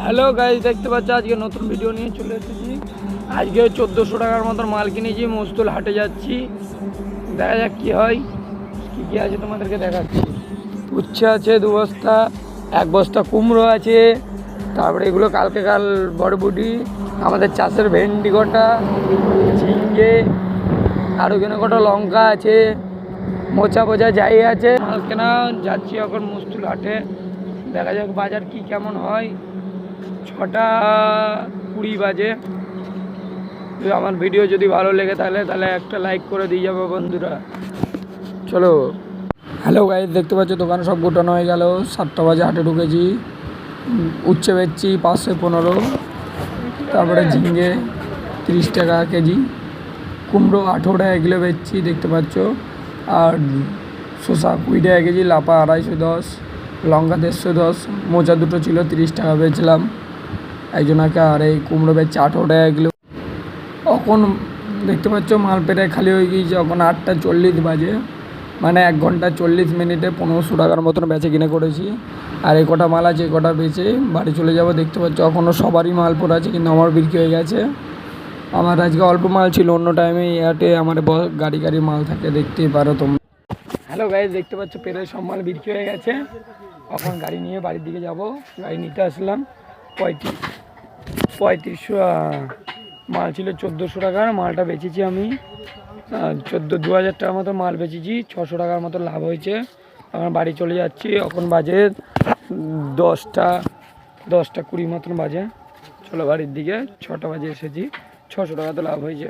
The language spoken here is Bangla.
হ্যালো গাইজ, দেখতে পাচ্ছ আজকে নতুন ভিডিও নিয়ে চলে এসেছি। আজকে 1400 টাকার মতো মাল কিনেছি, মস্তুল হাটে যাচ্ছি। দেখা যাক কী হয়, কী কী আছে তোমাদেরকে দেখাচ্ছি। উচ্ছে আছে 2 বস্তা, 1 বস্তা কুমড়ো আছে, তারপরে এগুলো কাল বড়বুডি, আমাদের চাষের ভেন্ডি কটা, ঝিঙ্গে, আরও কেন কটা লঙ্কা আছে, মোচা যাই আছে। মাল কেনা যাচ্ছি এখন মস্তুল হাটে। দেখা যাক বাজার কি কেমন হয়। 6:20 বাজে। আমার ভিডিও যদি ভালো লেগে তাহলে একটা লাইক করে দিয়ে যাবো বন্ধুরা। চলো। হ্যালো গাইজ, দেখতে পাচ্ছ দোকান সব গোটানো হয়ে গেল। 7টা বাজে হাটে ঢুকেছি। উচ্ছে বেচছি 515, তারপরে ঝিঙ্গে 30 টাকা কেজি, কুমড়ো 18 টাকা কিলো বেচছি দেখতে পাচ্ছ, আর শসা 20 টাকা কেজি, লাপা 250, লঙ্কা 150, মোচা দুটো ছিল 30 টাকা বেচলাম একজনাকে। আর এই কুমড়ো বেচছে 18 টাকা কিলো। এখন দেখতে পাচ্ছ মাল প্রায় খালি হয়ে গিয়েছে। এখন 8:40 বাজে, মানে 1 ঘন্টা 40 মিনিটে 1500 টাকার মতন বেচে কিনে করেছি। আর এই কটা মাল আছে, এই কটা বেচে বাড়ি চলে যাব। দেখতে পাচ্ছ এখনও সবারই মাল পড়ে আছে, কিন্তু আমার বিক্রি হয়ে গেছে। আমার আজকে অল্প মাল ছিল, অন্য টাইমে ইয়াটে আমার গাড়ি মাল থাকে, দেখতেই পারো তোমরা। হ্যালো গাইজ, দেখতে পাচ্ছ প্রায় সব মাল বিক্রি হয়ে গেছে। এখন গাড়ি নিয়ে বাড়ির দিকে যাব। গাড়ি নিতে আসলাম। 3500 মাল ছিল 1400 টাকার। মালটা বেচেছি আমি 2000 টাকার মতো মাল বেচেছি, 600 টাকার মতো লাভ হয়েছে। এখন বাড়ি চলে যাচ্ছি। এখন বাজে 10:20 মতন বাজে। চলো বাড়ির দিকে। 6টা বাজে এসেছি, 600 টাকা তো লাভ হয়েছে।